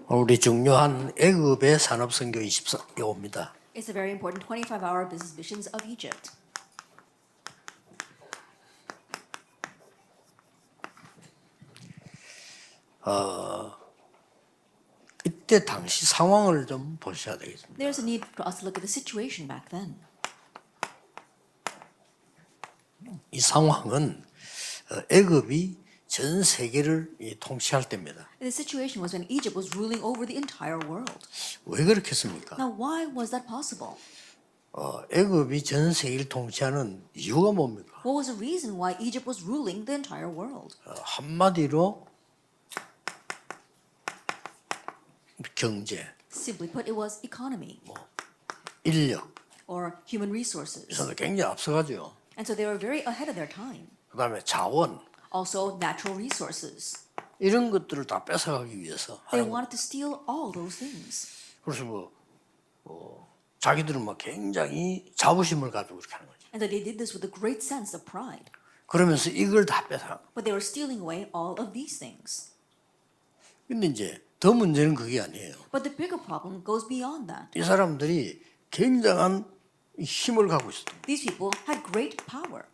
우리 중요한 애굽의 산업선교 24호입니다. It's a very important 25-hour business missions of Egypt. 이때 당시 상황을 좀 보셔야 되겠습니다. There's a need for us to look at the situation back then. 이 상황은 애굽이 전 세계를 통치할 때입니다. The situation was when Egypt was ruling over the entire world. 왜 그렇겠습니까? Now, why was that possible? 애굽이 전 세계를 통치하는 이유가 뭡니까? What was the reason why Egypt was ruling the entire world? 한마디로 경제, Simply put, it was economy 인력, or human resources. 그래서 굉장히 앞서가죠. And so they were very ahead of their time. 그다음에 자원, Also, natural resources. 이런 것들을 다 뺏어가기 위해서 They 하는 wanted to steal all those things. 그래서 자기들은 막 굉장히 자부심을 가지고 그렇게 하는 거죠. And so they did this with a great sense of pride. 그러면서 이걸 다 뺏어가는 거예요. But they were stealing away all of these things. 근데 이제 더 문제는 그게 아니에요. But the bigger problem goes beyond that. 이 사람들이 굉장한 힘을 갖고 있었던 거예요. These people had great power.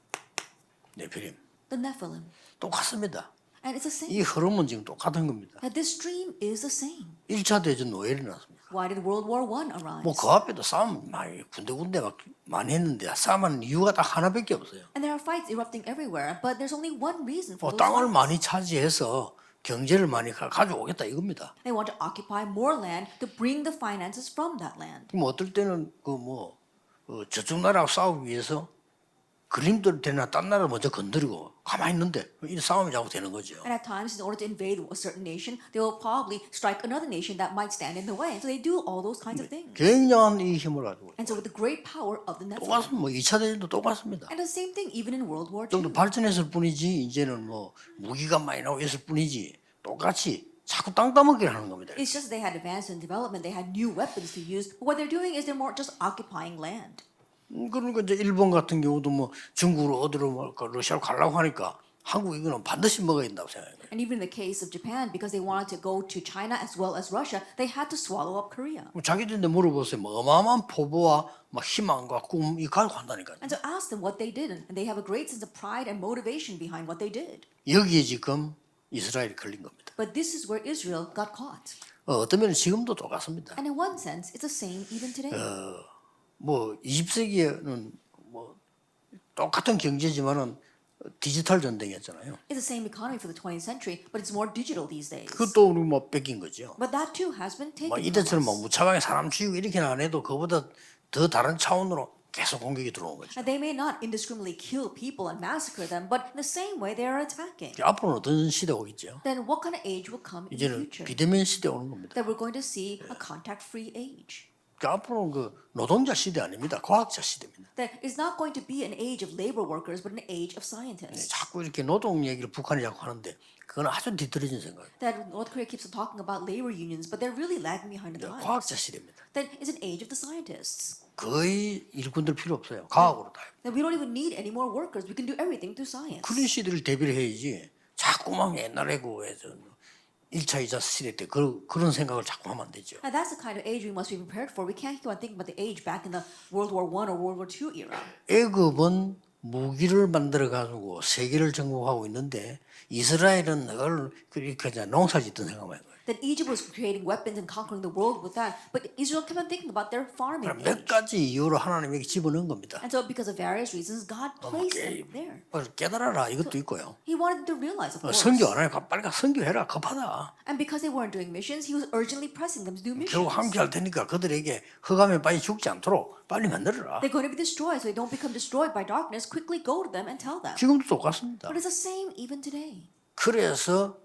네피림. The Nephilim. 똑같습니다. And it's the same. 이 흐름은 지금 똑같은 겁니다. That this stream is the same. 1차 대전 왜 일어났습니까? Why did World War I arise? 뭐 그 앞에도 싸움 많이 군데군데 막 많이 했는데 싸움하는 이유가 딱 하나밖에 없어요. And there are fights erupting everywhere, but there's only one reason for those 땅을 fights. 많이 차지해서 경제를 많이 가져오겠다 이겁니다. They want to occupy more land to bring the finances from that land. 그럼 어떨 때는 저쪽 나라하고 싸우기 위해서 그림들 되나 딴 나라를 먼저 건드리고 가만히 있는데 이 싸움이 자꾸 되는 거죠. And at times, in order to invade a certain nation, they will probably strike another nation that might stand in the way. And so they do all those kinds of things. 굉장한 이 힘을 가지고 And so with the great power of the Nephilim. 똑같은 2차 대전도 똑같습니다. And the same thing even in World War 좀 더 II. 발전했을 뿐이지 이제는 무기가 많이 나오고 있을 뿐이지 똑같이 자꾸 땅 따먹기를 하는 겁니다. It's just they had advanced in development, they had new weapons to use. But what they're doing is they're more just occupying land. 그러니까 이제 일본 같은 경우도 중국으로 어디로 러시아로 가려고 하니까 한국 이거는 반드시 먹어야 된다고 생각해요. And even in the case of Japan, because they wanted to go to China as well as Russia, they had to swallow up Korea. 자기들한테 물어보세요. 어마어마한 포부와 희망과 꿈이 가지고 한다니까요. And so ask them what they did, and they have a great sense of pride and motivation behind what they did. 여기에 지금 이스라엘이 걸린 겁니다. But this is where Israel got caught. 어떤 면은 지금도 똑같습니다. And in one sense, it's the same even today. 20세기에는 똑같은 경제지만은 디지털 전쟁이었잖아요. It's the same economy for the 20th century, but it's more digital these days. 그것도 우리 뺏긴 거죠. But that too has been taken from 이때처럼 us. 무차하게 사람 죽이고 이렇게는 안 해도 그보다 더 다른 차원으로 계속 공격이 들어오는 거죠. And they may not indiscriminately kill people and massacre them, but in the same way they are attacking. 앞으로는 어떤 시대가 오겠죠? Then what kind of age will come in the 이제는 future? 비대면 시대 오는 겁니다. That we're going to see a contact-free age. 앞으로는 노동자 시대 아닙니다. 과학자 시대입니다. That is not going to be an age of labor workers, but an age of scientists. 자꾸 이렇게 노동 얘기를 북한이 자꾸 하는데 그건 아주 뒤떨어진 생각이에요. That North Korea keeps on talking about labor unions, but they're really lagging behind the times. 과학자 시대입니다. That is an age of the scientists. 거의 일꾼들 필요 없어요. 과학으로 다. That we don't even need any more workers. We can do everything through science. 그런 시대를 대비를 해야지. 자꾸만 옛날에 1차, 2차 시대 때 그런 생각을 자꾸 하면 안 되죠. And that's the kind of age we must be prepared for. We can't keep on thinking about the age back in the World War I or World War II era. 애굽은 무기를 만들어 가지고 세계를 정복하고 있는데 이스라엘은 그걸 그렇게 농사짓던 생각만 해요. That Egypt was creating weapons and conquering the world with that, but Israel kept on thinking about their farming 몇 age. 가지 이유로 하나님에게 집어넣은 겁니다. And so because of various reasons, God placed them there. 깨달아라 이것도 있고요. He wanted them to realize, of course. 선교 안 하니까 빨리 가 선교해라 급하다. And because they weren't doing missions, he was urgently pressing them to do missions. 결국 함께 할 테니까 그들에게 흑암에 빠져 죽지 않도록 빨리 만들어라. They're going to be destroyed, so they don't become destroyed by darkness. Quickly go to them and tell them. 지금도 똑같습니다. But it's the same even today. 그래서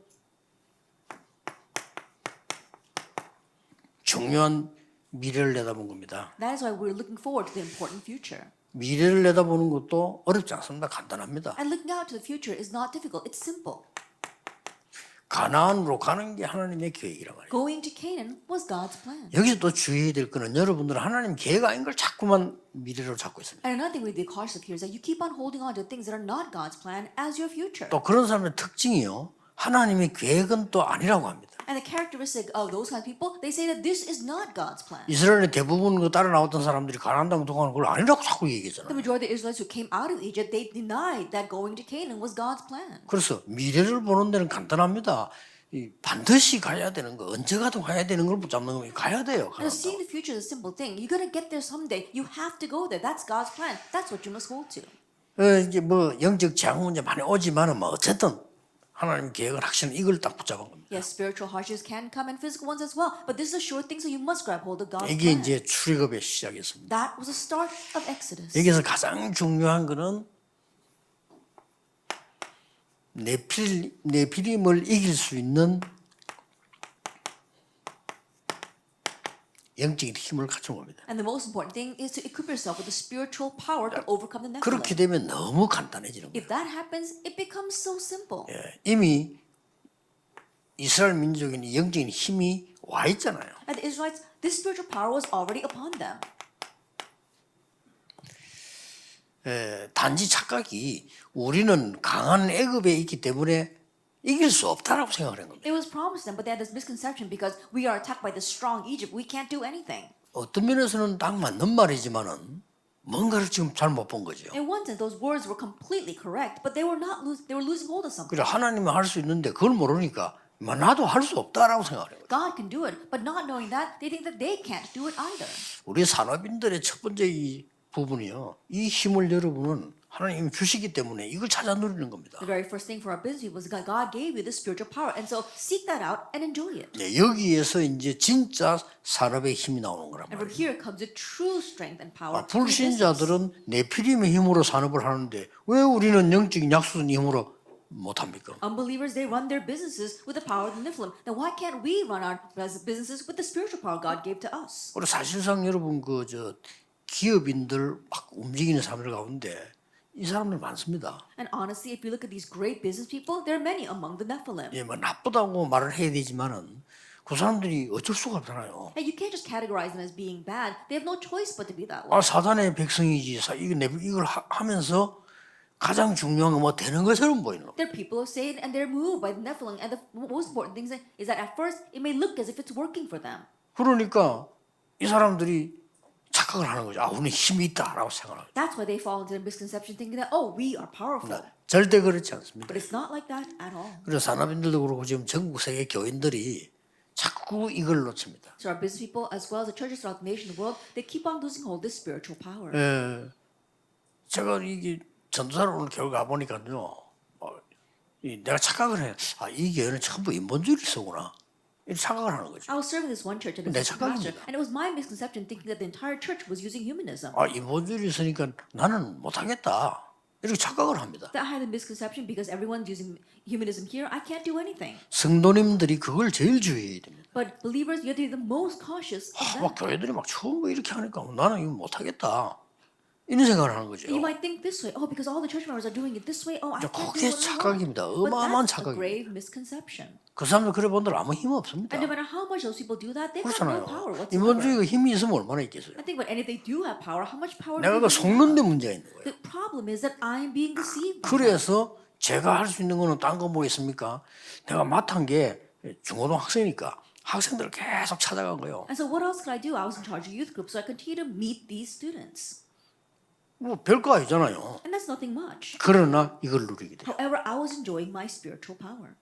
중요한 미래를 내다본 겁니다. That is why we're looking forward to the important future. 미래를 내다보는 것도 어렵지 않습니다. 간단합니다. And looking out to the future is not difficult. It's simple. 가나안으로 가는 게 하나님의 계획이란 말이에요. Going to Canaan was God's plan. 여기서 또 주의해야 될 거는 여러분들은 하나님 계획 아닌 걸 자꾸만 미래로 잡고 있습니다. And another thing we need to be cautious of here is that you keep on holding on to things that are not God's plan as your future. 또 그런 사람의 특징이요. 하나님의 계획은 또 아니라고 합니다. And the characteristic of those kind of people, they say that this is not God's plan. 이스라엘의 대부분 그 따라 나왔던 사람들이 가나안 땅 동안 그걸 아니라고 자꾸 The 얘기했잖아요. majority of the Israelites who came out of Egypt, they denied that going to Canaan was God's plan. 그래서 미래를 보는 데는 간단합니다. 이 반드시 가야 되는 거, 언제 가도 가야 되는 걸 붙잡는 거 가야 돼요. And seeing the future is a simple thing. You're gonna get there someday. You have to go there. That's God's plan. That's what you must hold to. 이제 뭐 영적 재앙 문제 많이 오지만은 뭐 어쨌든 하나님 계획을 확실히 이걸 딱 붙잡은 겁니다. Yes, spiritual hardships can come and physical ones as well. But this is a sure thing, so you must grab hold of God's 이게 plan. 이제 출애굽의 시작이었습니다. That was the start of Exodus. 여기서 가장 중요한 거는 네피림을 이길 수 있는 영적인 힘을 갖춘 겁니다. And the most important thing is to equip yourself with the spiritual power to overcome the 그렇게 Nephilim. 되면 너무 간단해지는 거예요. If that happens, it becomes so simple. 이미 이스라엘 민족에는 영적인 힘이 와 있잖아요. And the Israelites, this spiritual power was already upon them. 단지 착각이 우리는 강한 애굽에 있기 때문에 이길 수 없다라고 생각하는 겁니다. It was promised them, but they had this misconception because we are attacked by the strong Egypt. We can't do anything. 어떤 면에서는 딱 맞는 말이지만은 뭔가를 지금 잘못 본 거죠. In one sense, those words were completely correct, but they were not. They were losing hold of something. 그래 하나님은 할 수 있는데 그걸 모르니까 나도 할 수 없다라고 생각해요. God can do it, but not knowing that, they think that they can't do it either. 우리 산업인들의 첫 번째 이 부분이요. 이 힘을 여러분은 하나님이 주시기 때문에 이걸 찾아 누리는 겁니다. The very first thing for our business was God gave you this spiritual power, and so seek that out and enjoy it. 네, 여기에서 이제 진짜 산업의 힘이 나오는 거란 And from 말이에요. here comes the true strength and power. to business. 불신자들은 네피림의 힘으로 산업을 하는데 왜 우리는 영적인 약속의 힘으로 못합니까? Unbelievers, they run their businesses with the power of the Nephilim. Then why can't we run our businesses with the spiritual power God gave to us? 그리고 사실상 여러분 기업인들 막 움직이는 사람들 가운데 이 사람들 많습니다. And honestly, if you look at these great business people, there are many among the Nephilim. 예, 뭐 나쁘다고 말을 해야 되지만은 그 사람들이 어쩔 수가 없잖아요. And you can't just categorize them as being bad. They have no choice but to be that way. 아 사단의 백성이지. 이걸 하면서 가장 중요한 건 뭐 되는 것처럼 보이는 거. They're people of Satan, and they're moved by the Nephilim. And the most important thing is that at first it may look as if it's working for them. 그러니까 이 사람들이 착각을 하는 거죠. 아, 우리는 힘이 있다라고 생각합니다. That's why they fall into the misconception thinking that, oh, we are powerful. 절대 그렇지 않습니다. But it's not like that at all. 그래서 산업인들도 그렇고 지금 전국 세계 교인들이 자꾸 이걸 놓칩니다. So our business people, as well as the churches throughout the nation, the world, they keep on losing hold of this spiritual power. 제가 이게 전도사로 오늘 교회 가 보니까요, 내가 착각을 해. 아, 이 교회는 전부 인본주의서구나. 이렇게 착각을 하는 거죠. I was serving this one church and 내 this pastor, 착각입니다. and it was my misconception thinking that the entire church was using humanism. 아, 인본주의 있으니까 나는 못하겠다. 이렇게 착각을 합니다. That I had a misconception because everyone's using humanism here, I can't do anything. 성도님들이 그걸 제일 주의해야 됩니다. But believers, you have to be the most cautious of 막 that. 교회들이 막 처음 이렇게 하니까 나는 이거 못하겠다. 이런 생각을 하는 거죠. You might think this way, oh, because all the church members are doing it this way, oh, I can't do 그게 it. 착각입니다. But 어마어마한 that's a 착각입니다. grave misconception. 그 사람들 그래 본들 아무 힘 없습니다. And no matter how much those people do that, they have no power 그렇잖아요. whatsoever. 인본주의가 힘이 있으면 얼마나 있겠어요. I think, but and if they do have power, how much power? 내가 do 그 they 속는 데 have? 문제가 있는 거예요. The problem is that I'm being deceived. by that. 그래서 제가 할 수 있는 거는 딴 거 뭐 있습니까? 내가 맡은 게 중고등 학생이니까 학생들을 계속 찾아간 거예요. And so what else could I do? I was in charge of youth group, so I continue to meet these students. 뭐 별거 아니잖아요. And that's nothing much. 그러나 이걸 누리게 돼요. However, I was enjoying my spiritual power.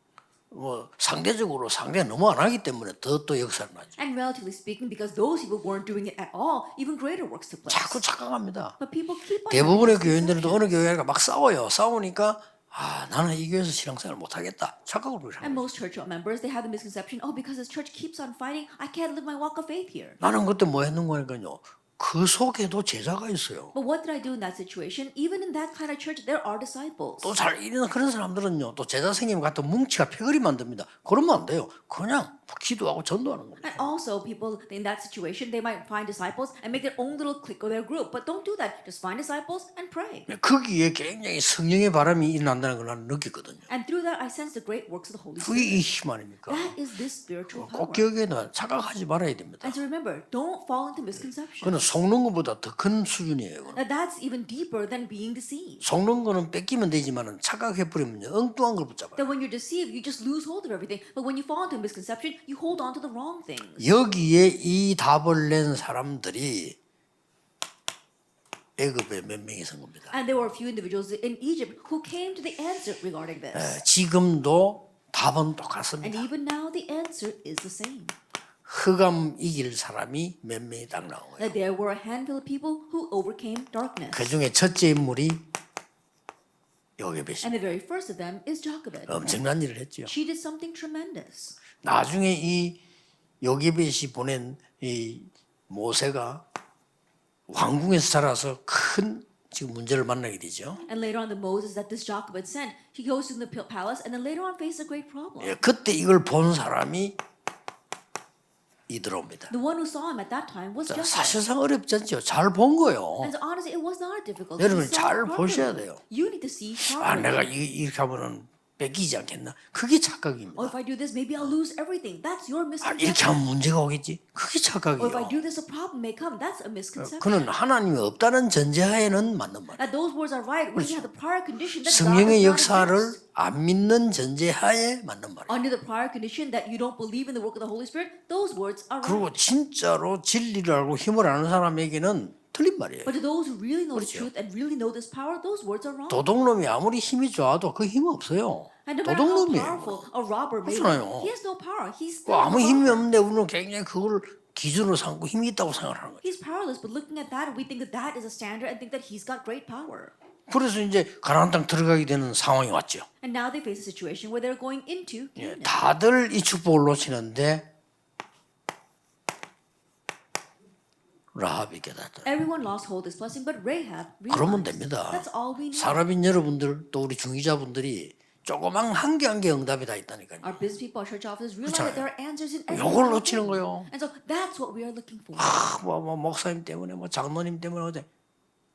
뭐 상대적으로 상대가 너무 안 하기 때문에 더 또 역사를 나죠. And relatively speaking, because those people weren't doing it at all, even greater works took place. 자꾸 착각합니다. But people keep on 대부분의 having this 교인들도 어느 교회가 막 싸워요. 싸우니까 아 나는 이 교회에서 신앙생활 못하겠다. 착각을 And 하는 거예요. most church members, they have the misconception, oh, because this church keeps on fighting, I can't live my walk of faith here. 나는 그때 뭐 했는 거니까요. 그 속에도 제자가 있어요. But what did I do in that situation? Even in that kind of church, there are disciples. 또 잘 이런 그런 사람들은요. 또 제자 선생님 같은 뭉치가 패거리 만듭니다. 그러면 안 돼요. 그냥 기도하고 전도하는 겁니다. And also, people in that situation, they might find disciples and make their own little clique or their group. But don't do that. Just find disciples and pray. 거기에 굉장히 성령의 바람이 일어난다는 걸 나는 느꼈거든요. And through that, I sense the great works of the Holy 그게 이 Spirit. 힘 아닙니까? That is this spiritual power. 꼭 기억해 놔. 착각하지 말아야 됩니다. And so remember, don't fall into misconception. 그는 속는 것보다 더 큰 수준이에요. 그건. That's even deeper than being deceived. 속는 거는 뺏기면 되지만 착각해 버리면 엉뚱한 걸 붙잡아요. That when you're deceived, you just lose hold of everything. But when you fall into misconception, you hold on to the wrong things. 여기에 이 답을 낸 사람들이 애굽에 몇 명이 선 겁니다. And there were a few individuals in Egypt who came to the answer regarding this. 지금도 답은 And 똑같습니다. even now, the answer is the same. 흑암 이길 사람이 몇 명이 딱 나온 거예요. That there were a handful of people who overcame darkness. 그 중에 첫째 인물이 요게벳입니다. And the very first of them is Jochebed. 엄청난 일을 했죠. She did something tremendous. 나중에 이 요게벳이 보낸 이 모세가 왕궁에서 자라서 큰 지금 문제를 만나게 되죠. And later on, the Moses that this Jochebed sent, he goes to the palace and then later on faces a great problem. 예, 그때 이걸 본 사람이 이들옵니다. The one who saw him at that time was Jochebed. 사실상 어렵지 않죠. 잘 본 거예요. And so honestly, it was not difficult. 여러분 He saw 잘 it 보셔야 properly. 돼요. You need to see 아, properly. 내가 이렇게 하면은 뺏기지 않겠나? 그게 착각입니다. Or if I do this, maybe I'll lose everything. That's your 아, misconception. 이렇게 하면 문제가 오겠지? 그게 Or if I 착각이에요. do this, a problem may come. That's a misconception. 그는 하나님이 없다는 전제하에는 맞는 말이에요. That those words are right. We have the prior condition that God 성령의 does not 역사를 exist. 안 믿는 전제하에 맞는 말이에요. Under the prior condition that you don't believe in the work of the Holy Spirit, those words are right. 그리고 진짜로 진리를 알고 힘을 아는 사람에게는 틀린 말이에요. But to those who really know the 그렇죠. truth and really know this power, those words are wrong. 도둑놈이 아무리 힘이 좋아도 그 힘 없어요. And no matter how 도둑놈이에요. powerful a robber may 그렇잖아요. be, he has no power. He's 그 still 아무 a 힘이 robber. 없는데 우리는 굉장히 그걸 기준으로 삼고 힘이 있다고 생각하는 거예요. He's powerless, but looking at that, we think that that is a standard and think that he's got great power. 그래서 이제 가나안 땅 들어가게 되는 상황이 왔죠. And now they face a situation where they're going into 예, Canaan. 다들 이 축복을 놓치는데 라합이 깨닫더라. Everyone lost hold of this blessing, but Rahab 그러면 realized. 됩니다. That's all we need. 사람인 여러분들 또 우리 중위자분들이 조그만 한 개 한 개 응답이 다 있다니까요. Our business people, our church officers realize that there are answers in every 요걸 little 놓치는 thing. 거예요. And so that's what we are looking for. 뭐 목사님 때문에 뭐 장로님 때문에 어때?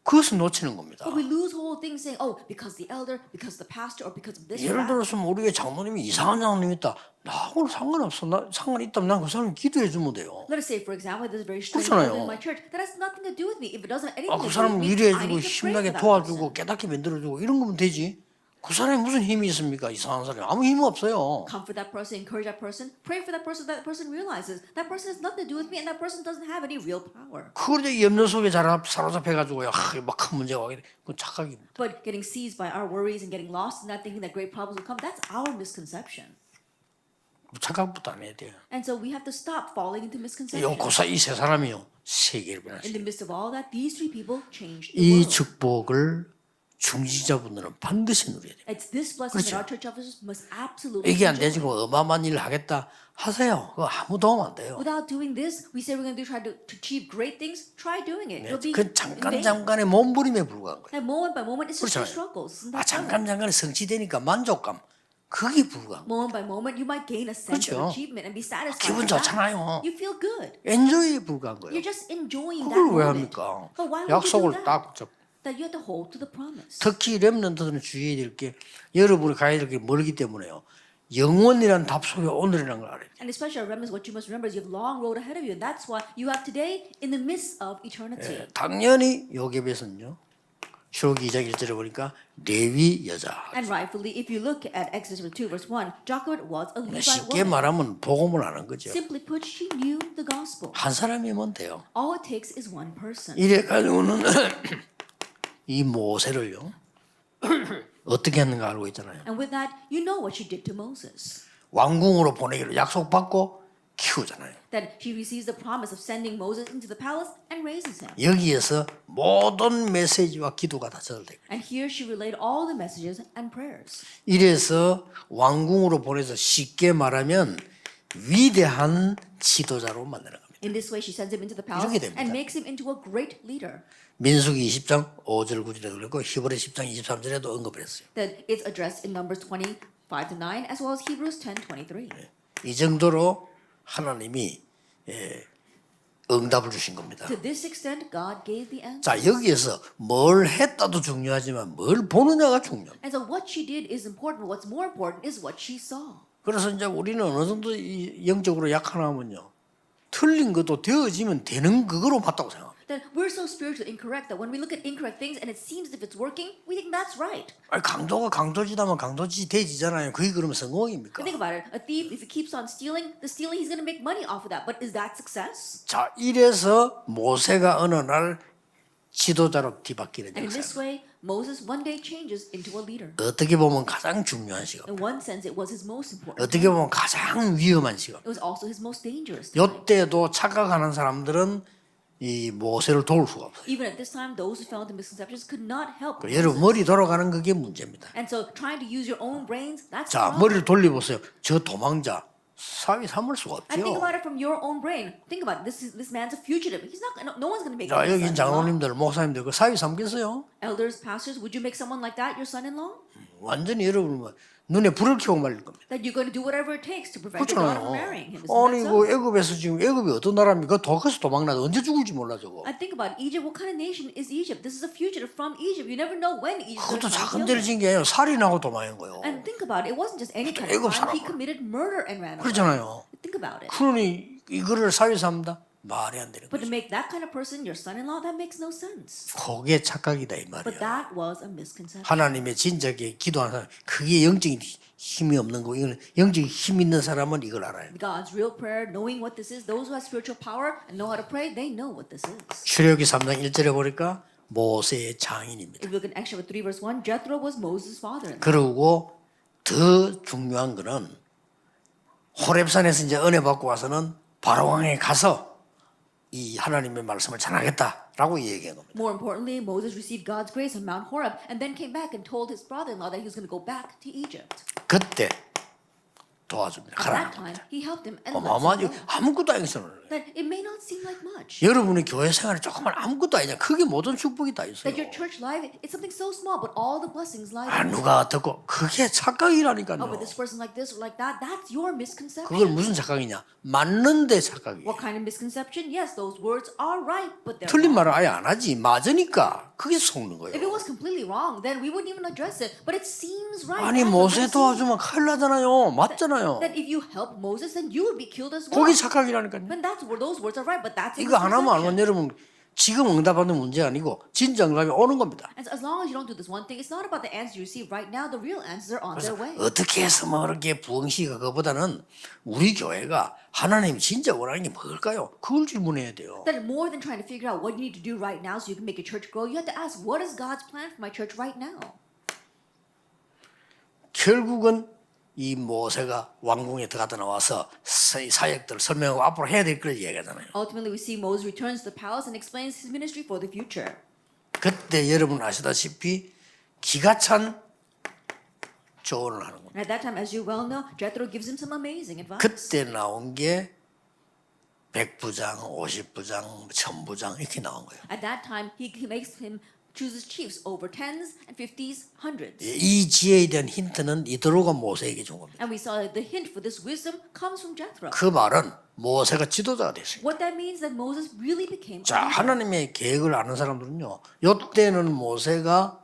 그것을 놓치는 겁니다. But we lose whole things saying, oh, because the elder, because the pastor, or because of this or 예를 that. 들어서 우리 교회 장로님이 이상한 장로님이 있다. 나하고는 상관없어. 나 상관 있다면 난 그 사람 기도해 주면 돼요. Let us say, for example, there's a very strange 그렇잖아요. elder in my church. That has nothing to do with me. If it doesn't have anything 그 to do 사람 with me, I 위로해주고 need to pray 힘나게 for that 도와주고 person. 깨닫게 만들어주고 이런 거면 되지. 그 사람이 무슨 힘이 있습니까? 이상한 사람이 아무 힘이 없어요. Comfort that person, encourage that person, pray for that person realizes that person has nothing to do with me and that person doesn't have any real power. 그걸 이제 염려 속에 사로잡혀가지고 막 큰 문제가 오게 돼. 그건 착각입니다. But getting seized by our worries and getting lost in that thinking that great problems will come, that's our misconception. 착각부터 안 해야 돼요. And so we have to stop falling into misconception. 이 세 사람이요 세계를 In 변화시켜. the midst of all that, these three people changed the 이 world. 축복을 중지자분들은 반드시 누려야 돼요. It's this blessing that 그렇죠. our church officers must absolutely 이게 안 enjoy. 되지고 어마어마한 일을 하겠다 하세요. 그거 아무 도움 안 돼요. Without doing this, we say we're going to try to achieve great things. Try doing it. It'll be 그 in vain. 잠깐의 몸부림에 불과한 거예요. And moment by moment, it's just 그렇잖아요. struggles. Isn't 아 that funny? 잠깐에 성취되니까 만족감 그게 불과한 거예요. Moment by moment, you might gain a sense 그렇죠. of achievement and be satisfied. 기분 with that. 좋잖아요. You feel good. 엔조이에 불과한 거예요. You're just enjoying that 그걸 왜 moment. 합니까? But why would you do 약속을 that? 딱 붙잡고. That you have to hold to the promise. 특히 렘넌트들은 주의해야 될 게 여러분이 가야 될 게 멀기 때문에요. 영원이란 답 속에 오늘이라는 걸 알아야 돼요. And especially our remnants, what you must remember is you have a long road ahead of you. And that's why you have today in the midst of eternity. 당연히 요게벳은요. 출애굽기 2장 1절에 보니까 레위 여자. And rightfully, if you look at Exodus 2 verse 1, Jochebed was a Levite 쉽게 woman. 말하면 복음을 아는 거죠. Simply put, she knew the gospel. 한 사람이면 돼요. All it takes is one person. 이래 가지고는 이 모세를요. 어떻게 했는가 알고 있잖아요. And with that, you know what she did to Moses. 왕궁으로 보내기로 약속받고 키우잖아요. That she receives the promise of sending Moses into the palace and raises him. 여기에서 모든 메시지와 기도가 다 전달돼요. And here she relayed all the messages and prayers. 이래서 왕궁으로 보내서 쉽게 말하면 위대한 지도자로 만드는 겁니다. In this way, she sends him into the palace 이렇게 됩니다. and makes him into a great leader. 민수기 20장 5절 9절에도 그랬고 히브리 10장 23절에도 언급을 했어요. That it's addressed in Numbers 25 to 9 as well as Hebrews 10:23. 이 정도로 하나님이 응답을 주신 겁니다. To this extent, God gave the answer. 자, 여기에서 뭘 했다도 중요하지만 뭘 보느냐가 중요합니다. And so what she did is important. But what's more important is what she saw. 그래서 이제 우리는 어느 정도 영적으로 약하나면요, 틀린 것도 되어지면 되는 그거로 맞다고 생각합니다. That we're so spiritually incorrect that when we look at incorrect things and it seems as if it's working, we think that's right. 아니, 강도가 강도지다면 강도지 되지잖아요. 그게 그러면 성공입니까? But think about it. A thief, if he keeps on stealing, the stealing he's going to make money off of that. But is that success? 자, 이래서 모세가 어느 날 지도자로 뒤바뀌는 And in this 역사. way, Moses one day changes into a leader. 어떻게 보면 가장 중요한 시간. In one sense, it was his most important. 어떻게 보면 가장 위험한 시간. It was also his most dangerous time. 이때도 착각하는 사람들은 이 모세를 도울 수가 없어요. Even at this time, those who fell into misconceptions could not help. 여러분 머리 돌아가는 그게 문제입니다. And so, trying to use your own brains, that's the 자, problem. 머리를 돌려보세요. 저 도망자 사위 삼을 수가 And think 없죠. about it from your own brain. Think about it. This man's a fugitive. He's not. No one's going to make 자, him 여기 your son-in-law. 장로님들, 목사님들 그 사위 삼겠어요? Elders, pastors, would you make someone like that your son-in-law? 완전히 여러분 뭐 눈에 불을 켜고 말릴 겁니다. That you're going to do whatever it takes to prevent your daughter from 그렇잖아요. marrying him. Isn't 아니 that 그 so? 애굽에서 지금 애굽이 어떤 나라입니까? 독해서 도망나도 언제 죽을지 몰라 저거. And think about it. Egypt. What kind of nation is Egypt? This is a fugitive from Egypt. You never know when Egypt is 그것도 going to 작은 kill 데를 him. 진 게 아니라 살인하고 도망한 거예요. And think about it. It wasn't just any kind of 애굽 crime. He 사람을. committed murder and ran away. 그렇잖아요. Think about it. 그러니 이거를 사위 삼다 말이 안 되는 But to 거죠. make that kind of person your son-in-law, that makes no sense. 그게 착각이다 이 But 말이야. that was a misconception. 하나님의 진작에 기도하는 사람 그게 영적인 힘이 없는 거. 이건 영적인 힘 있는 사람은 이걸 알아요. God's real prayer, knowing what this is, those who have spiritual power and know how to pray, they know what this is. 출애굽기 3장 1절에 보니까 모세의 장인입니다. If you look at Exodus 3 verse 1, Jethro was Moses' father-in-law. 그리고 더 중요한 거는 호렙산에서 이제 은혜 받고 와서는 바로왕에 가서 이 하나님의 말씀을 전하겠다라고 얘기한 겁니다. More importantly, Moses received God's grace on Mount Horeb and then came back and told his brother-in-law that he was going to go back to Egypt. 그때 도와줍니다. At 가라. that time, he helped him and lets him 어마어마하지 go. 아무것도 아니잖아요. That it may not seem like much. 여러분의 교회 생활이 조금만 아무것도 아니냐. 그게 모든 축복이 다 있어요. That your church life, it's something so small, but all the blessings lie 아 in it. 누가 어떻고 그게 착각이라니까요. Oh, but this person like this or like that, that's your misconception. 그걸 무슨 착각이냐? 맞는데 착각이에요. What kind of misconception? Yes, those words are right, but they're 틀린 wrong. 말을 아예 안 하지. 맞으니까 그게 속는 If it 거예요. was completely wrong, then we wouldn't even address it. But it seems right. 아니 That's 모세 what it seems. 도와주면 큰일 나잖아요. 맞잖아요. That if you help Moses, then you would be killed as well. 그게 착각이라니까요. When that's where those words are right, but that's a 이거 안 하면 안 misconception. 하면 여러분 지금 응답하는 문제 아니고 진짜 응답이 오는 겁니다. And so as long as you don't do this one thing, it's not about the answers you receive right now. The real answers are on their way. 어떻게 해서 뭐 이렇게 부흥시가 그보다는 우리 교회가 하나님이 진짜 원하는 게 뭘까요? 그걸 질문해야 돼요. That more than trying to figure out what you need to do right now so you can make your church grow, you have to ask, what is God's plan for my church right now? 결국은 이 모세가 왕궁에 들어갔다 나와서 사역들 설명하고 앞으로 해야 될 걸 얘기하잖아요. Ultimately, we see Moses returns to the palace and explains his ministry for the future. 그때 여러분 아시다시피 기가 찬 조언을 하는 겁니다. And at that time, as you well know, Jethro gives him some amazing advice. 그때 나온 게 100부장, 50부장, 1000부장 이렇게 나온 거예요. At that time, he makes him chooses chiefs over tens and fifties, hundreds. 이 지혜에 대한 힌트는 이드로가 모세에게 준 겁니다. And we saw that the hint for this wisdom comes from Jethro. 그 말은 모세가 지도자가 됐어요. What that means that Moses really became a 자, leader. 하나님의 계획을 아는 사람들은요. 이때는 모세가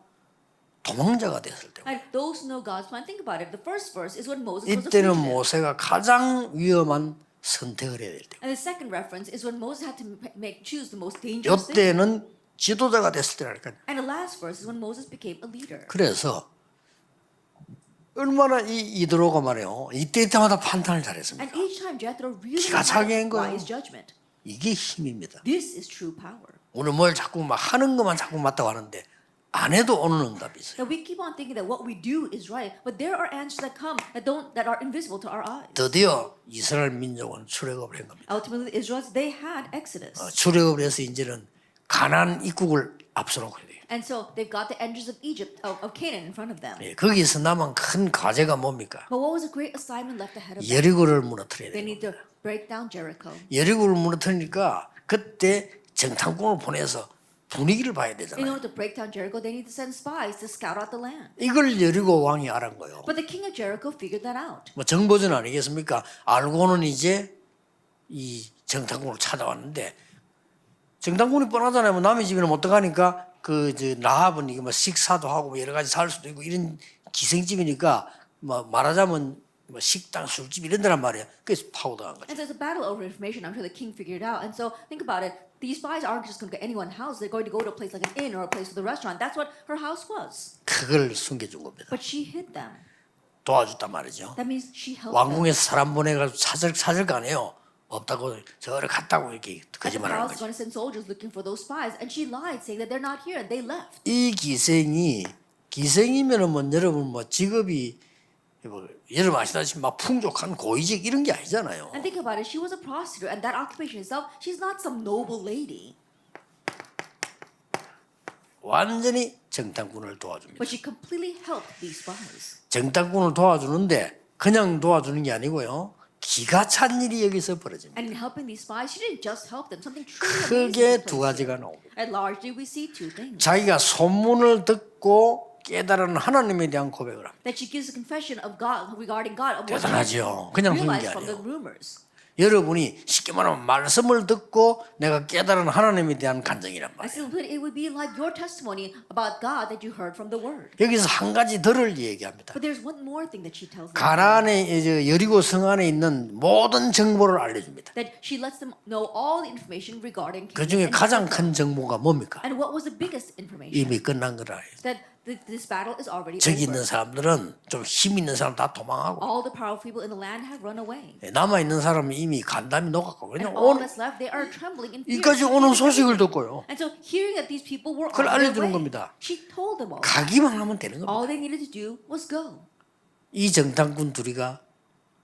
도망자가 됐을 때고 And those who know God's plan, think about it. The first verse is when Moses was a 이때는 fugitive. 모세가 가장 위험한 선택을 해야 될 때고 And the second reference is when Moses had to choose the most dangerous thing. 이때는 지도자가 됐을 때라니까요. And the last verse is when Moses became a leader. 그래서 얼마나 이드로가 말이에요. 이때마다 판단을 잘했습니다. And each time Jethro really 기가 차게 한 had 거예요. wise judgment. 이게 힘입니다. This is true power. 오늘 뭘 자꾸 막 하는 것만 자꾸 맞다고 하는데 안 해도 오는 응답이 있어요. That we keep on thinking that what we do is right, but there are answers that come that are invisible to our eyes. 드디어 이스라엘 민족은 출애굽을 한 겁니다. Ultimately, the Israelites, they had Exodus. 출애굽을 해서 이제는 가나안 입국을 앞서놓고 돼요. And so they've got the entrance of Egypt, of Canaan in front of them. 예, 거기서 남은 큰 과제가 뭡니까? But what was a great assignment left ahead of them? 여리고를 무너뜨려야 They 돼요. need to break down Jericho. 여리고를 무너뜨리니까 그때 정탐꾼을 보내서 분위기를 봐야 In 되잖아요. order to break down Jericho, they need to send spies to scout out the land. 이걸 여리고 왕이 알은 거예요. But the king of Jericho figured that out. 뭐 정보전 아니겠습니까? 알고는 이제 이 정탐꾼을 찾아왔는데 정탐꾼이 뻔하잖아요. 뭐 남의 집에는 못 들어가니까 라합은 이게 뭐 식사도 하고 뭐 여러 가지 살 수도 있고 이런 기생집이니까 뭐 말하자면 뭐 식당, 술집 이런 데란 말이에요. 그래서 파고들어간 거죠. And so it's a battle over information. I'm sure the king figured it out. And so think about it. These spies aren't just going to go to anyone's house. They're going to go to a place like an inn or a place with a restaurant. That's what her house was. 그걸 숨겨준 겁니다. But she hid them. 도와줬단 말이죠. That means she helped them. 왕궁에서 사람 보내가지고 찾을 거 아니에요. 없다고 저를 갔다고 이렇게 And the 거짓말하는 palace is 거죠. going to send soldiers looking for those spies. And she lied, saying that they're not here. And they left. 이 기생이면은 뭐 여러분 뭐 직업이 뭐 여러분 아시다시피 막 풍족한 고위직 이런 게 아니잖아요. And think about it. She was a prostitute. And that occupation itself, she's not some noble lady. 완전히 정탐꾼을 도와줍니다. But she completely helped these spies. 정탐꾼을 도와주는데 그냥 도와주는 게 아니고요. 기가 찬 일이 여기서 벌어집니다. And in helping these spies, she didn't just help them. Something truly 크게 amazing 두 took place. 가지가 나옵니다. And largely we see two things. 자기가 소문을 듣고 깨달은 하나님에 대한 고백을 합니다. That she gives a confession of God regarding God of what she 대단하죠. 그냥 그런 게 realized from the 아니에요. rumors. 여러분이 쉽게 말하면 말씀을 듣고 내가 깨달은 하나님에 대한 간증이란 I 말이에요. still it would be like your testimony about God that you heard from the Word. 여기서 한 가지 더를 얘기합니다. But there's one more thing that she tells them. 가나안의 여리고 성 안에 있는 모든 정보를 알려줍니다. That she lets them know all the information regarding 그 King 중에 and 가장 Jericho. 큰 정보가 뭡니까? And what was the biggest information? 이미 끝난 거라 해요. That this battle is already 저기 over. 있는 사람들은 좀 힘 있는 사람 다 도망하고 All the powerful people in the land have run away. 남아 있는 사람은 이미 간담이 녹았고 And 그냥 all 오늘 that's left, they are trembling in fear. 이까지 오는 소식을 듣고요. And so hearing that these people were 그걸 on their 알려주는 way, 겁니다. she told them all. 가기만 하면 되는 겁니다. All they needed to do was go. 이 정탐꾼 둘이가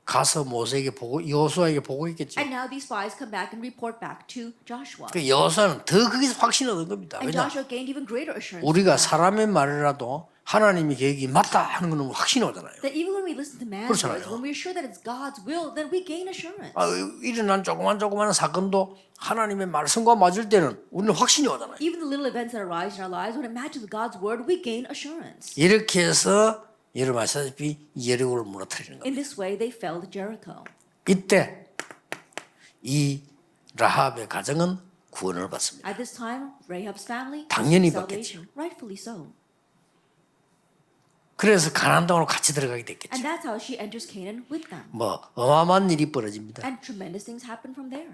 가서 모세에게 보고 여호수아에게 보고했겠죠. And now these spies come back and report back to Joshua. 그 여호수아는 더 거기서 확신을 얻은 겁니다. And 왜냐? Joshua gained even greater assurance. 우리가 사람의 말이라도 하나님의 계획이 맞다 하는 거는 확신이 오잖아요. That even when we listen to man's 그렇잖아요. words, when we're sure that it's God's will, then we gain assurance. 일어난 조그만 사건도 하나님의 말씀과 맞을 때는 우리는 확신이 오잖아요. Even the little events that arise in our lives, when it matches with God's word, we gain assurance. 이렇게 해서 여러분 아시다시피 여리고를 무너뜨리는 겁니다. In this way, they fell to Jericho. 이때 이 라합의 가정은 구원을 받습니다. At this time, Rahab's family 당연히 received salvation, 받겠죠. rightfully so. 그래서 가나안 땅으로 같이 들어가게 됐겠죠. And that's how she enters Canaan with them. 뭐 어마어마한 일이 벌어집니다. And tremendous things happen from there.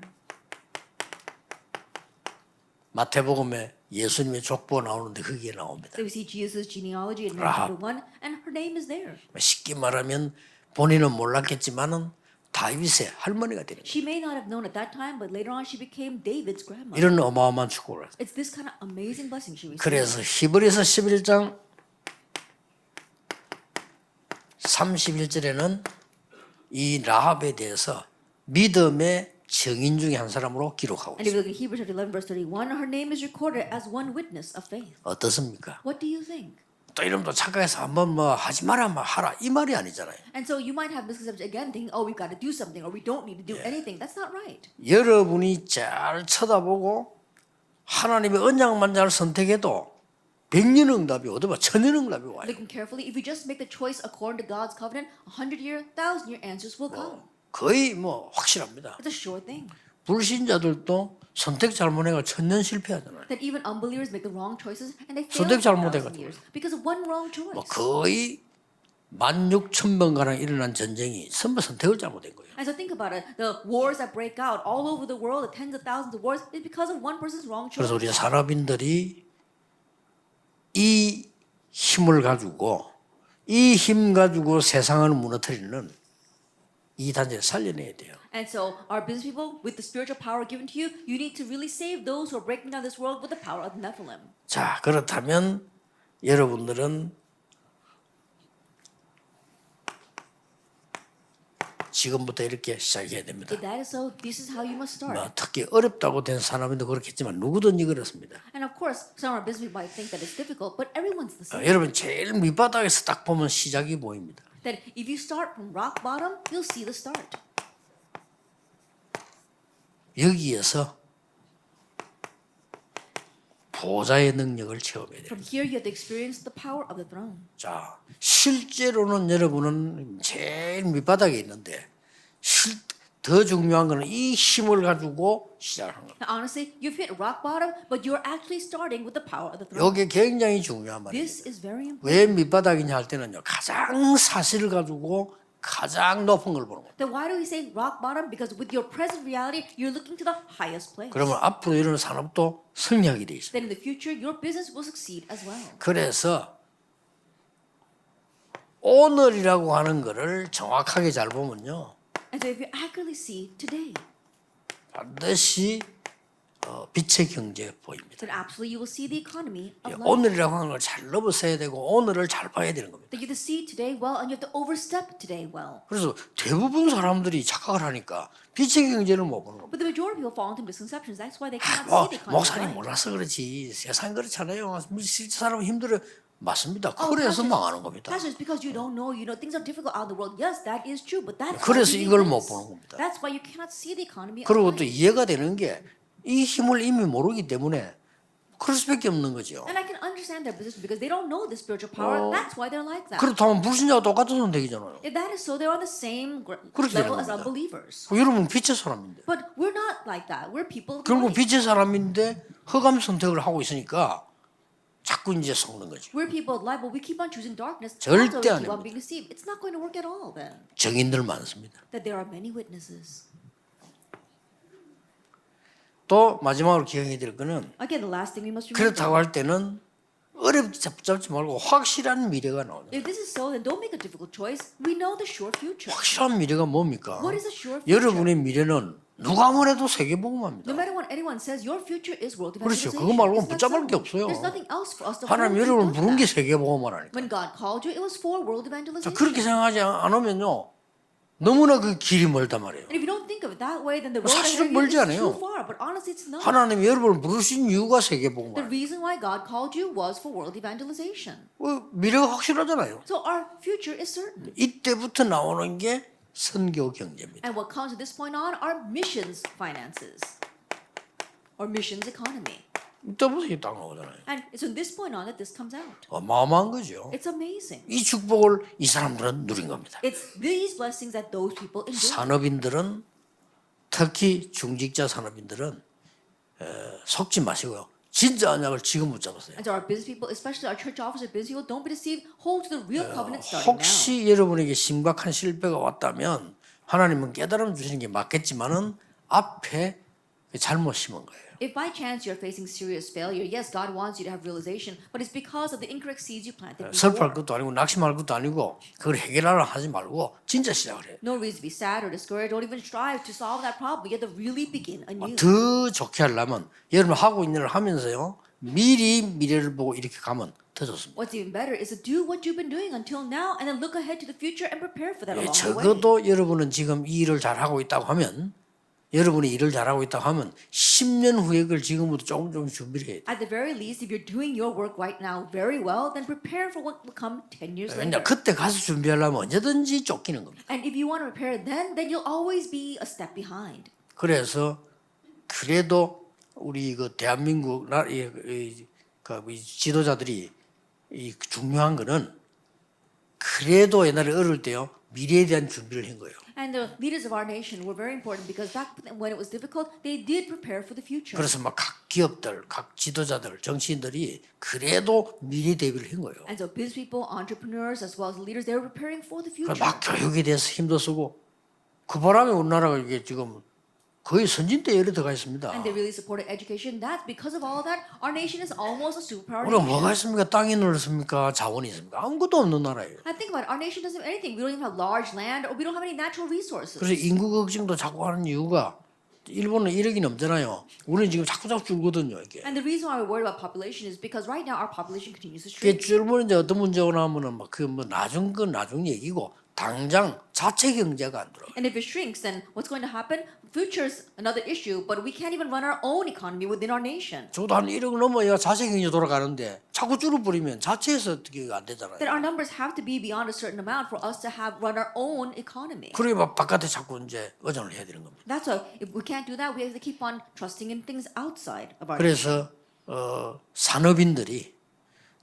마태복음에 예수님의 족보가 나오는데 거기에 나옵니다. So we see Jesus' genealogy in Rahab. Matthew 1, and her name is there. 쉽게 말하면 본인은 몰랐겠지만은 다윗의 할머니가 되는 거예요. She may not have known at that time, but later on she became David's grandmother. 이런 어마어마한 축복을 했어요. It's this kind of amazing blessing she received. 그래서 히브리서 11장 31절에는 이 라합에 대해서 믿음의 증인 중에 한 사람으로 기록하고 And if you 있습니다. look at Hebrews chapter 11, verse 31, her name is recorded as one witness of faith. 어떻습니까? What do you think? 또 이름도 착각해서 한번 뭐 하지 마라 뭐 하라 이 말이 아니잖아요. And so you might have misconceptions again, thinking, oh, we've got to do something, or we don't need to do anything. That's not right. 여러분이 잘 쳐다보고 하나님의 언약만 잘 선택해도 100년 응답이 오더만 1000년 응답이 와요. Looking carefully, if you just make the choice according to God's covenant, 100-year, 1,000-year answers will come. 거의 뭐 확실합니다. It's a sure thing. 불신자들도 선택 잘못해가 1000년 실패하잖아요. That even unbelievers make the wrong choices and they fail 선택 for 잘못해가지고. 1,000 years because of one wrong choice. 뭐 거의 16,000번가량 일어난 전쟁이 전부 선택을 잘못된 거예요. And so think about it. The wars that break out all over the world, the tens of thousands of wars, is because of one person's wrong choice. 그래서 우리 산업인들이 이 힘을 가지고 이 힘 가지고 세상을 무너뜨리는 이 단체를 살려내야 돼요. And so our business people, with the spiritual power given to you, you need to really save those who are breaking down this world with the power of Nephilim. 자, 그렇다면 여러분들은 지금부터 이렇게 시작해야 됩니다. If that is so, this is how you must start. 뭐 특히 어렵다고 된 사람인도 그렇겠지만 누구든지 그렇습니다. And of course, some of our business people might think that it's difficult, but everyone's the same. 여러분 제일 밑바닥에서 딱 보면 시작이 보입니다. That if you start from rock bottom, you'll see the start. 여기에서 보좌의 능력을 체험해야 돼요. From here, you have to experience the power of the throne. 자, 실제로는 여러분은 제일 밑바닥에 있는데 더 중요한 거는 이 힘을 가지고 시작하는 겁니다. Now, honestly, you've hit rock bottom, but you're actually starting with the power of the throne. 이게 굉장히 중요한 말이에요. This is very important. 왜 밑바닥이냐 할 때는요. 가장 사실을 가지고 가장 높은 걸 보는 거예요. Then why do we say rock bottom? Because with your present reality, you're looking to the highest place. 그러면 앞으로 이런 산업도 승리하게 돼 있어요. Then in the future, your business will succeed as well. 그래서 오늘이라고 하는 거를 정확하게 잘 보면요. And so if you accurately see today, 반드시 빛의 경제 보입니다. then absolutely you will see the economy of life. 오늘이라고 하는 걸 잘 넘어서야 되고 오늘을 잘 봐야 되는 겁니다. That you have to see today well and you have to overstep today well. 그래서 대부분 사람들이 착각을 하니까 빛의 경제를 못 보는 겁니다. But the majority of people fall into misconceptions. That's why they cannot see the economy of 목사님 life. 몰라서 그렇지 세상 그렇잖아요. 실제 사람은 힘들어. 맞습니다. 그래서 망하는 겁니다. That's just because you don't know. You know things are difficult out in the world. Yes, that is true. But that's 그래서 why you 이걸 need 못 this. 보는 겁니다. That's why you cannot see the economy of 그리고 life. 또 이해가 되는 게 이 힘을 이미 모르기 때문에 그럴 수밖에 없는 거죠. And I can understand their position because they don't know the spiritual power. That's why they're like that. 그렇다면 불신자와 똑같은 선택이잖아요. If that is so, they're on the same 그렇게 level 되는 as 겁니다. unbelievers. 여러분 빛의 사람인데 But we're not like that. We're people of 결국 light. 빛의 사람인데 허감 선택을 하고 있으니까 자꾸 이제 속는 거죠. We're people of light, but we keep on choosing darkness. 절대 That's why we keep 아닙니다. on being deceived. It's not going to work at all then. 증인들 많습니다. That there are many witnesses. 또 마지막으로 기억해야 될 거는 Again, the last thing we must remember. 그렇다고 할 때는 어렵게 잡지 말고 확실한 미래가 나오죠. If this is so, then don't make a difficult choice. We know the sure future. 확실한 미래가 뭡니까? What is a sure future? 여러분의 미래는 누가 뭐래도 세계복음합니다. No matter what anyone says, your future is world 그렇죠. evangelization. 그거 말고는 It's not 붙잡을 게 so. 없어요. There's nothing else for us to 하나님 hold. 여러분을 We've 부른 done 게 that. 세계복음하라니까. When God called you, it was for world 자, evangelization. 그렇게 생각하지 않으면요. 너무나 그 길이 멀단 말이에요. And if you don't think of it that way, then the road 사실은 ahead of you 멀지 is 않아요. too far. But honestly, it's not. 하나님이 여러분을 부르신 이유가 The 세계복음이에요. reason why God called you was for world evangelization. 미래가 확실하잖아요. So our future is certain. 이때부터 나오는 게 선교 경제입니다. And what comes at this point on are missions finances. Or missions economy. 이때부터 이게 딱 나오잖아요. And it's from this point on that this comes out. 어마어마한 거죠. It's amazing. 이 축복을 이 사람들은 누린 겁니다. It's these blessings that those people enjoy. 산업인들은 특히 중직자 산업인들은 속지 마시고요. 진짜 언약을 지금 붙잡으세요. And so our business people, especially our church officers, business people, don't be deceived. Hold to the real covenant starting now. 혹시 여러분에게 심각한 실패가 왔다면 하나님은 깨달음 주시는 게 맞겠지만은 앞에 잘못 심은 거예요. If by chance you're facing serious failure, yes, God wants you to have realization, but it's because of the incorrect seeds you planted 슬퍼할 before. 것도 아니고 낙심할 것도 아니고 그걸 해결하려 하지 말고 진짜 시작을 해요. No reason to be sad or discouraged. Don't even strive to solve that problem. You have to really begin anew. 더 좋게 하려면 여러분 하고 있는 일을 하면서요. 미리 미래를 보고 이렇게 가면 더 좋습니다. What's even better is to do what you've been doing until now and then look ahead to the future and prepare for that along the way. 적어도 여러분은 지금 이 일을 잘하고 있다고 하면 여러분이 일을 잘하고 있다고 하면 10년 후에 그걸 지금부터 조금 준비를 해야 돼요. At the very least, if you're doing your work right now very well, then prepare for what will come 10 years 왜냐 later. 그때 가서 준비하려면 언제든지 쫓기는 겁니다. And if you want to prepare then you'll always be a step behind. 그래서 그래도 우리 그 대한민국 이 지도자들이 이 중요한 거는 그래도 옛날에 어릴 때요 미래에 대한 준비를 한 거예요. And the leaders of our nation were very important because back when it was difficult, they did prepare for the future. 그래서 막 각 기업들, 각 지도자들, 정치인들이 그래도 미래 대비를 한 거예요. And so business people, entrepreneurs, as well as leaders, they were preparing for the future. 막 교육에 대해서 힘도 쓰고 그 바람에 우리나라가 이게 지금 거의 선진대열에 들어가 있습니다. And they really supported education. That's because of all that, our nation is almost a superpower 우리가 nation. 뭐가 있습니까? 땅이 넓습니까? 자원이 있습니까? 아무것도 없는 나라예요. I think about it, our nation doesn't have anything. We don't even have large land or we don't have any natural resources. 그래서 인구 걱정도 자꾸 하는 이유가 일본은 1억이 넘잖아요. 우리는 지금 자꾸 줄거든요. 이게. And the reason why we're worried about population is because right now our population continues to 그게 shrink. 줄면 이제 어떤 문제가 나오면은 막 그 뭐 나중 건 나중 얘기고 당장 자체 경제가 안 들어. And if it shrinks, then what's going to happen? Future's another issue, but we can't even run our own economy within our nation. 저도 한 1억 넘어야 자체 경제 돌아가는데 자꾸 줄어버리면 자체에서 어떻게 안 되잖아요. Then our numbers have to be beyond a certain amount for us to have run our own economy. 그러게 막 바깥에 자꾸 이제 의존을 해야 되는 겁니다. That's why if we can't do that, we have to keep on trusting in things outside of our 그래서 산업인들이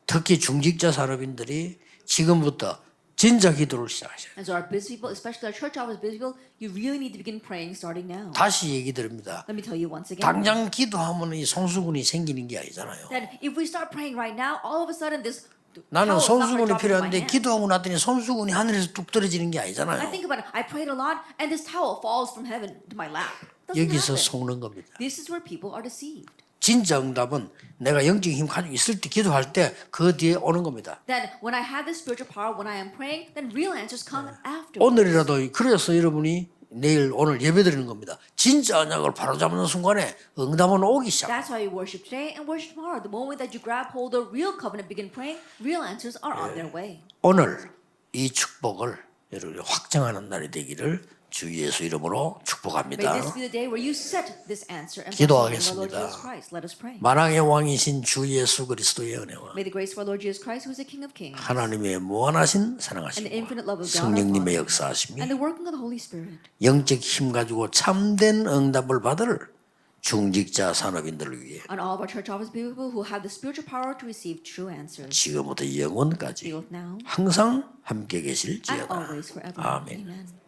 특히 중직자 산업인들이 지금부터 진짜 기도를 시작하셔야 돼요. And so our busy people, especially our church office busy people, you really need to begin praying starting now. 다시 얘기 드립니다. Let me tell you once again. 당장 기도하면 이 손수건이 생기는 게 아니잖아요. That if we start praying right now, all of a sudden this 나는 towel is not 손수건이 going to drop into my 필요한데 hand. 기도하고 났더니 손수건이 하늘에서 뚝 떨어지는 게 I 아니잖아요. think about it. I prayed a lot, and this towel falls from heaven to my lap. Doesn't 여기서 happen. 속는 겁니다. This is where people are deceived. 진짜 응답은 내가 영적인 힘 가지고 있을 때 기도할 때 그 뒤에 오는 겁니다. Then when I have this spiritual power, when I am praying, then real answers come afterwards. 오늘이라도 그래서 여러분이 내일 오늘 예배드리는 겁니다. 진짜 언약을 바로잡는 순간에 응답은 오기 시작. That's why you worship today and worship tomorrow. The moment that you grab hold of real covenant, begin praying, real answers are on their way. 오늘 이 축복을 여러분이 확정하는 날이 되기를 주 예수 이름으로 May 축복합니다. this be the day where you set this answer and 기도하겠습니다. Lord Jesus Christ. Let us pray. 만왕의 왕이신 주 예수 그리스도의 은혜와 May the grace of our Lord Jesus Christ, who is the King of Kings, 하나님의 무한하신 and the 사랑하심과 infinite love of God, our 성령님의 Father, 역사하심이 and the working of the Holy Spirit, 영적 힘 가지고 참된 응답을 받을 중직자 산업인들을 위해 on all of our church office people who have the spiritual power to receive true answers, 지금부터 영원까지 both now 항상 함께 and 계실지어다. always forever. 아멘. Amen.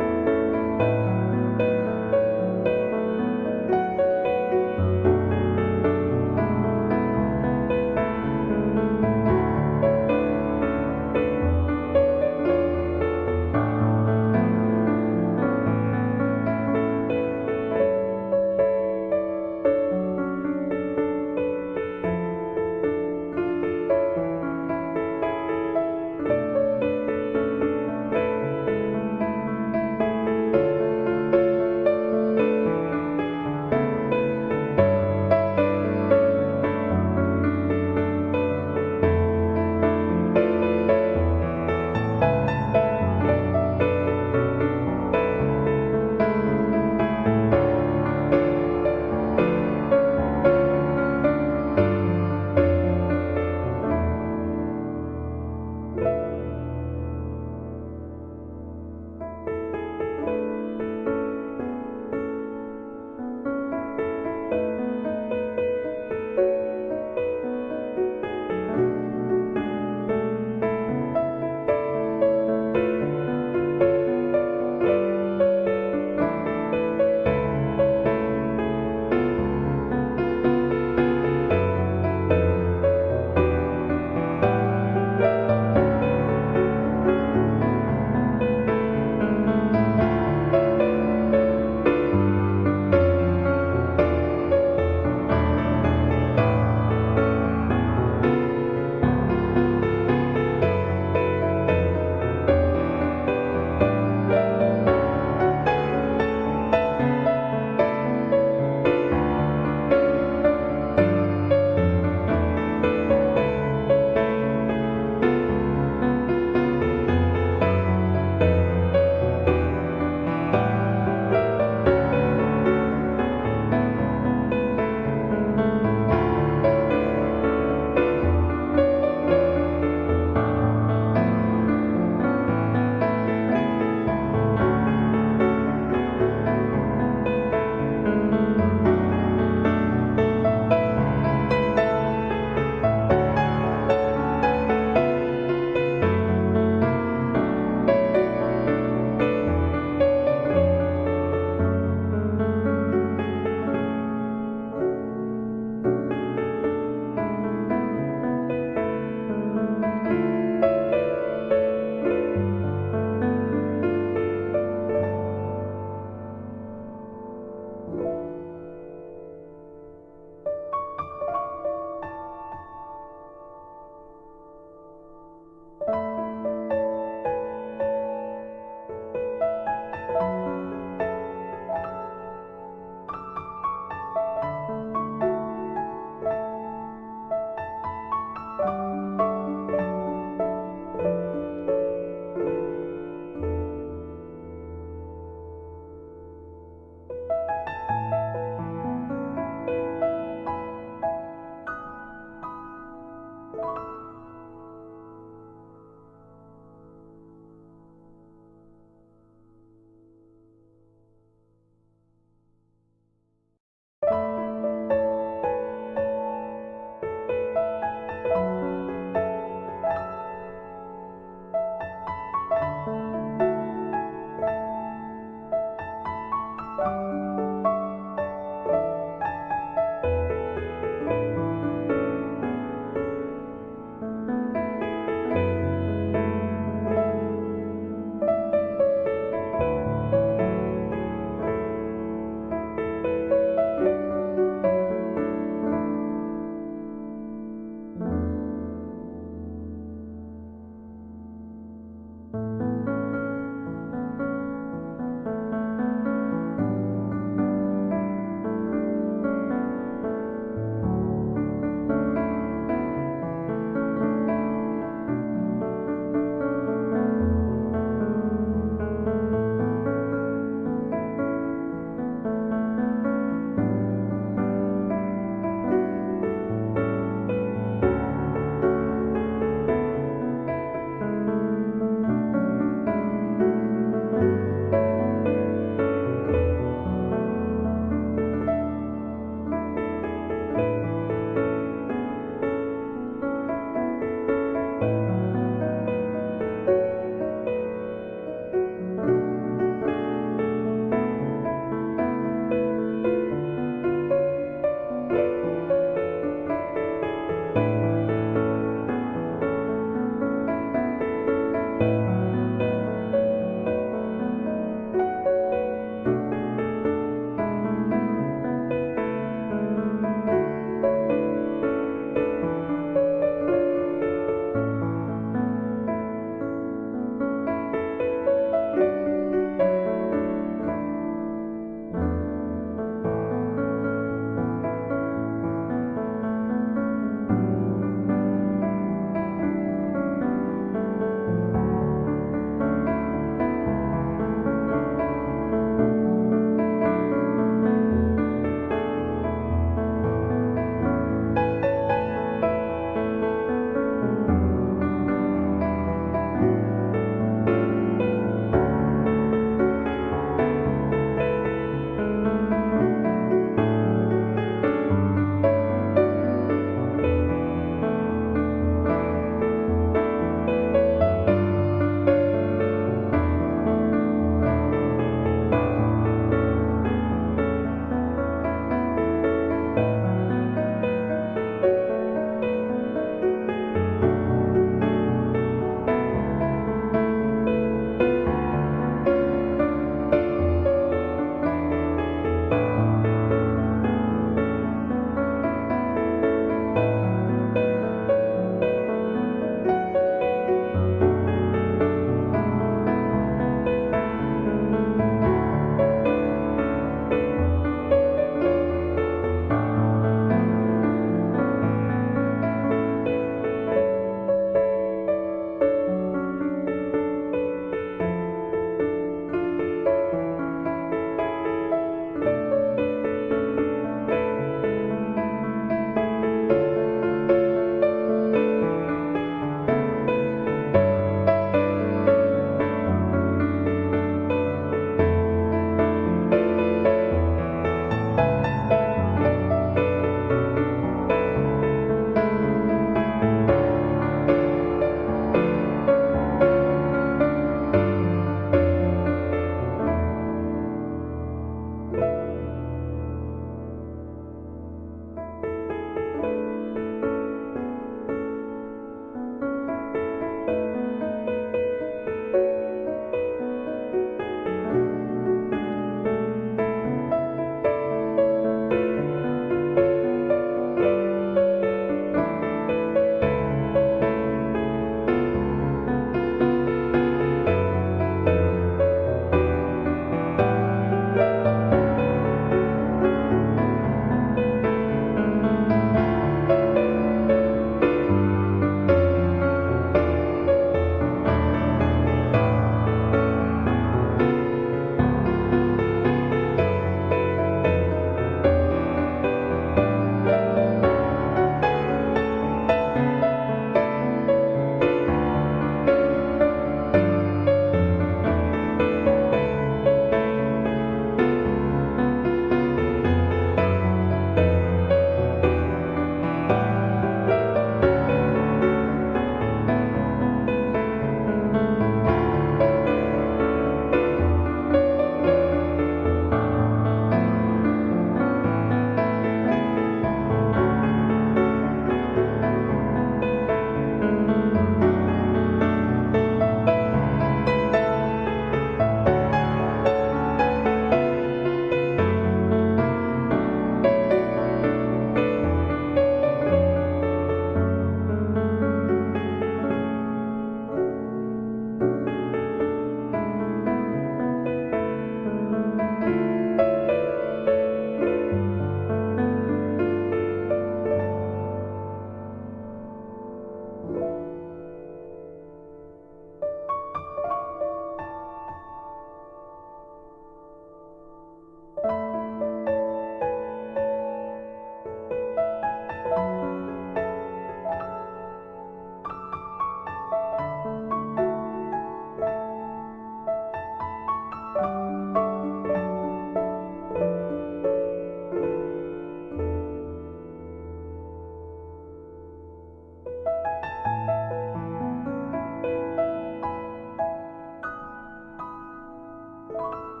예.